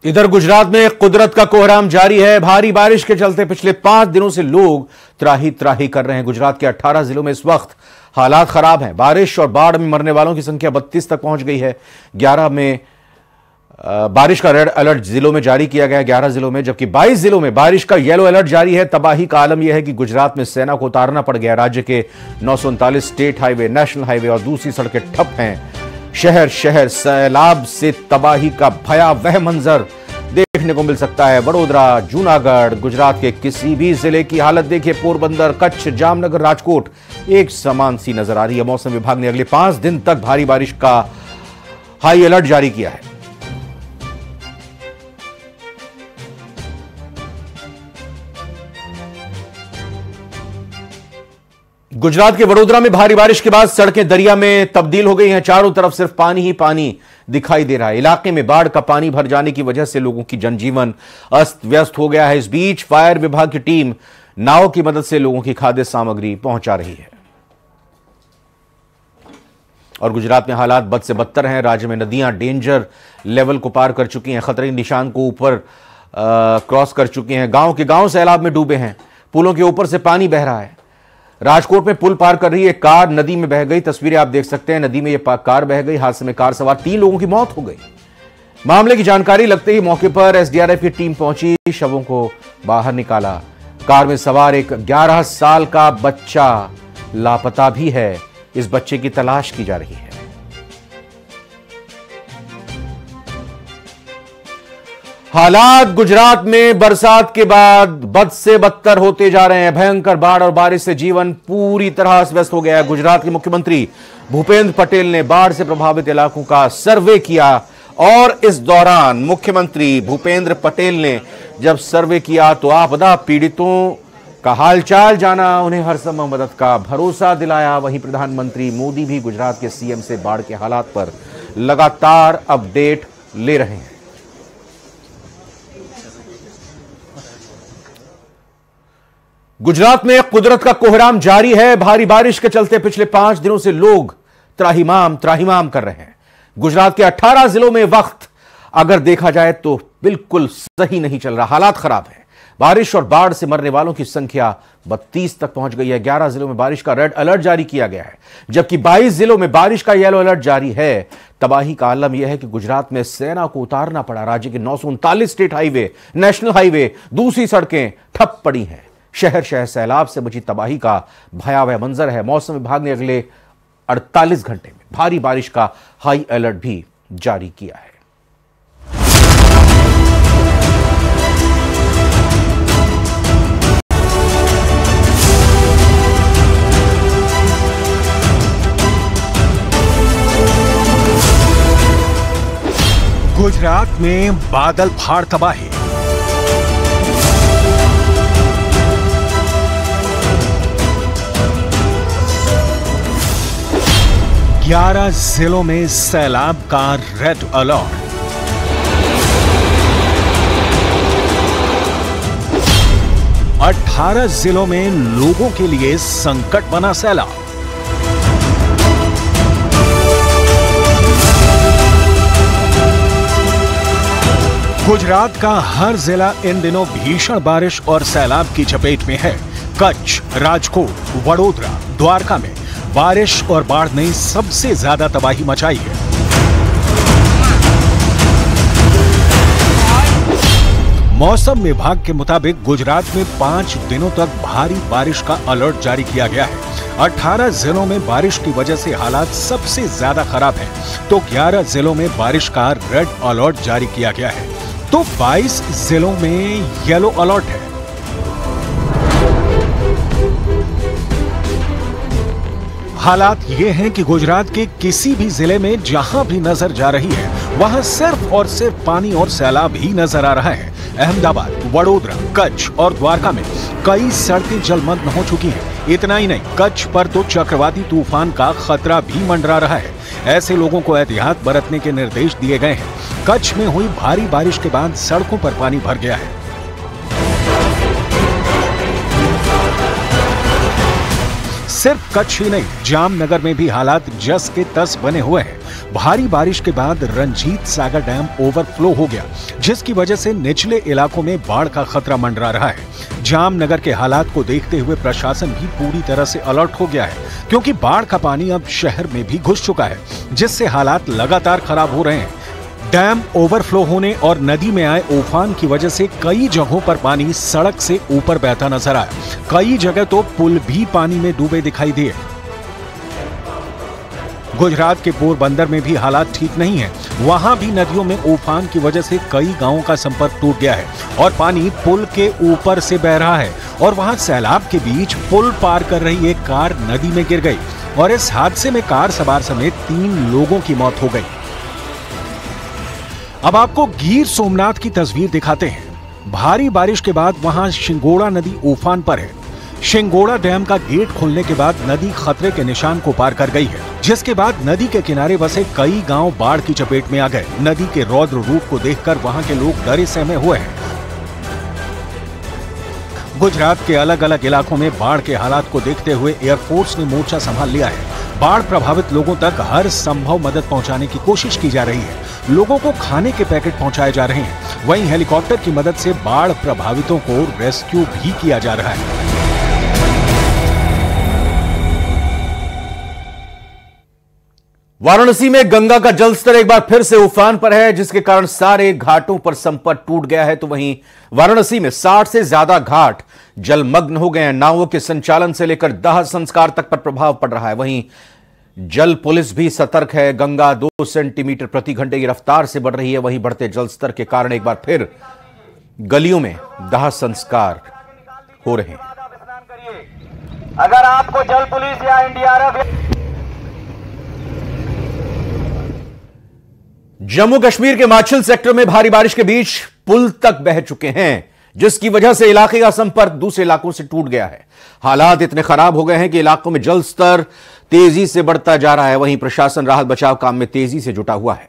इधर गुजरात में कुदरत का कोहराम जारी है। भारी बारिश के चलते पिछले 5 दिनों से लोग त्राही त्राही कर रहे हैं। गुजरात के 18 जिलों में इस वक्त हालात खराब हैं। बारिश और बाढ़ में मरने वालों की संख्या 32 तक पहुंच गई है। 11 में बारिश का रेड अलर्ट जिलों में जारी किया गया है, 11 जिलों में, जबकि 22 जिलों में बारिश का येलो अलर्ट जारी है। तबाही का आलम यह है कि गुजरात में सेना को उतारना पड़ गया। राज्य के 939 स्टेट हाईवे, नेशनल हाईवे और दूसरी सड़कें ठप हैं। शहर शहर सैलाब से तबाही का भयावह मंजर देखने को मिल सकता है। वडोदरा, जूनागढ़, गुजरात के किसी भी जिले की हालत देखिए, पोरबंदर, कच्छ, जामनगर, राजकोट एक समान सी नजर आ रही है। मौसम विभाग ने अगले 5 दिन तक भारी बारिश का हाई अलर्ट जारी किया है। गुजरात के वडोदरा में भारी बारिश के बाद सड़कें दरिया में तब्दील हो गई हैं। चारों तरफ सिर्फ पानी ही पानी दिखाई दे रहा है। इलाके में बाढ़ का पानी भर जाने की वजह से लोगों की जनजीवन अस्त व्यस्त हो गया है। इस बीच फायर विभाग की टीम नाव की मदद से लोगों की खाद्य सामग्री पहुंचा रही है। और गुजरात में हालात बद से बदतर हैं। राज्य में नदियां डेंजर लेवल को पार कर चुकी हैं, खतरे के निशान को ऊपर क्रॉस कर चुकी हैं। गांव के गांव सैलाब में डूबे हैं। पुलों के ऊपर से पानी बह रहा है। राजकोट में पुल पार कर रही एक कार नदी में बह गई। तस्वीरें आप देख सकते हैं, नदी में यह कार बह गई। हादसे में कार सवार 3 लोगों की मौत हो गई। मामले की जानकारी लगते ही मौके पर एसडीआरएफ की टीम पहुंची, शवों को बाहर निकाला। कार में सवार एक 11 साल का बच्चा लापता भी है। इस बच्चे की तलाश की जा रही है। हालात गुजरात में बरसात के बाद बद से बदतर होते जा रहे हैं। भयंकर बाढ़ और बारिश से जीवन पूरी तरह अस्त व्यस्त हो गया है। गुजरात के मुख्यमंत्री भूपेंद्र पटेल ने बाढ़ से प्रभावित इलाकों का सर्वे किया और इस दौरान मुख्यमंत्री भूपेंद्र पटेल ने जब सर्वे किया तो आपदा पीड़ितों का हालचाल जाना, उन्हें हर संभव मदद का भरोसा दिलाया। वहीं प्रधानमंत्री मोदी भी गुजरात के सीएम से बाढ़ के हालात पर लगातार अपडेट ले रहे हैं। गुजरात में कुदरत का कोहराम जारी है। भारी बारिश के चलते पिछले 5 दिनों से लोग त्राहिमाम कर रहे हैं। गुजरात के 18 जिलों में वक्त अगर देखा जाए तो बिल्कुल सही नहीं चल रहा, हालात खराब है। बारिश और बाढ़ से मरने वालों की संख्या 32 तक पहुंच गई है। 11 जिलों में बारिश का रेड अलर्ट जारी किया गया है, जबकि 22 जिलों में बारिश का येलो अलर्ट जारी है। तबाही का आलम यह है कि गुजरात में सेना को उतारना पड़ा। राज्य के 939 स्टेट हाईवे, नेशनल हाईवे, दूसरी सड़कें ठप पड़ी हैं। शहर शहर सैलाब से मची तबाही का भयावह मंजर है। मौसम विभाग ने अगले 48 घंटे में भारी बारिश का हाई अलर्ट भी जारी किया है। गुजरात में बादल फाड़ तबाही। ग्यारह जिलों में सैलाब का रेड अलर्ट। अठारह जिलों में लोगों के लिए संकट बना सैलाब। गुजरात का हर जिला इन दिनों भीषण बारिश और सैलाब की चपेट में है। कच्छ, राजकोट, वडोदरा, द्वारका में बारिश और बाढ़ ने सबसे ज्यादा तबाही मचाई है। मौसम विभाग के मुताबिक गुजरात में 5 दिनों तक भारी बारिश का अलर्ट जारी किया गया है। 18 जिलों में बारिश की वजह से हालात सबसे ज्यादा खराब हैं, तो 11 जिलों में बारिश का रेड अलर्ट जारी किया गया है, तो 22 जिलों में येलो अलर्ट है। हालात ये हैं कि गुजरात के किसी भी जिले में जहां भी नजर जा रही है वहां सिर्फ और सिर्फ पानी और सैलाब ही नजर आ रहा है। अहमदाबाद, वडोदरा, कच्छ और द्वारका में कई सड़कें जलमग्न हो चुकी हैं। इतना ही नहीं, कच्छ पर तो चक्रवाती तूफान का खतरा भी मंडरा रहा है। ऐसे लोगों को एहतियात बरतने के निर्देश दिए गए हैं। कच्छ में हुई भारी बारिश के बाद सड़कों पर पानी भर गया है। सिर्फ कच्छ ही नहीं, जामनगर में भी हालात जस के तस बने हुए हैं। भारी बारिश के बाद रंजीत सागर डैम ओवरफ्लो हो गया, जिसकी वजह से निचले इलाकों में बाढ़ का खतरा मंडरा रहा है। जामनगर के हालात को देखते हुए प्रशासन भी पूरी तरह से अलर्ट हो गया है, क्योंकि बाढ़ का पानी अब शहर में भी घुस चुका है, जिससे हालात लगातार खराब हो रहे हैं। डैम ओवरफ्लो होने और नदी में आए उफान की वजह से कई जगहों पर पानी सड़क से ऊपर बहता नजर आया। कई जगह तो पुल भी पानी में डूबे दिखाई दिए। गुजरात के पोरबंदर में भी हालात ठीक नहीं है। वहां भी नदियों में उफान की वजह से कई गांवों का संपर्क टूट गया है और पानी पुल के ऊपर से बह रहा है। और वहां सैलाब के बीच पुल पार कर रही एक कार नदी में गिर गई और इस हादसे में कार सवार समेत 3 लोगों की मौत हो गई। अब आपको गिर सोमनाथ की तस्वीर दिखाते हैं। भारी बारिश के बाद वहां शिंगोड़ा नदी उफान पर है। शिंगोड़ा डैम का गेट खुलने के बाद नदी खतरे के निशान को पार कर गई है, जिसके बाद नदी के किनारे बसे कई गांव बाढ़ की चपेट में आ गए। नदी के रौद्र रूप को देखकर वहां के लोग डरे सहमे हुए हैं। गुजरात के अलग अलग इलाकों में बाढ़ के हालात को देखते हुए एयरफोर्स ने मोर्चा संभाल लिया है। बाढ़ प्रभावित लोगों तक हर संभव मदद पहुंचाने की कोशिश की जा रही है। लोगों को खाने के पैकेट पहुंचाए जा रहे हैं। वहीं हेलीकॉप्टर की मदद से बाढ़ प्रभावितों को रेस्क्यू भी किया जा रहा है। वाराणसी में गंगा का जलस्तर एक बार फिर से उफान पर है, जिसके कारण सारे घाटों पर संपर्क टूट गया है। तो वहीं वाराणसी में 60 से ज्यादा घाट जलमग्न हो गए हैं। नावों के संचालन से लेकर दाह संस्कार तक पर प्रभाव पड़ रहा है। वहीं जल पुलिस भी सतर्क है। गंगा 2 सेंटीमीटर प्रति घंटे की रफ्तार से बढ़ रही है। वहीं बढ़ते जलस्तर के कारण एक बार फिर गलियों में दाह संस्कार हो रहे हैं। अगर आपको जल पुलिस या एनडीआरएफ जम्मू कश्मीर के माछिल सेक्टर में भारी बारिश के बीच पुल तक बह चुके हैं, जिसकी वजह से इलाके का संपर्क दूसरे इलाकों से टूट गया है। हालात इतने खराब हो गए हैं कि इलाकों में जल स्तर तेजी से बढ़ता जा रहा है। वहीं प्रशासन राहत बचाव काम में तेजी से जुटा हुआ है।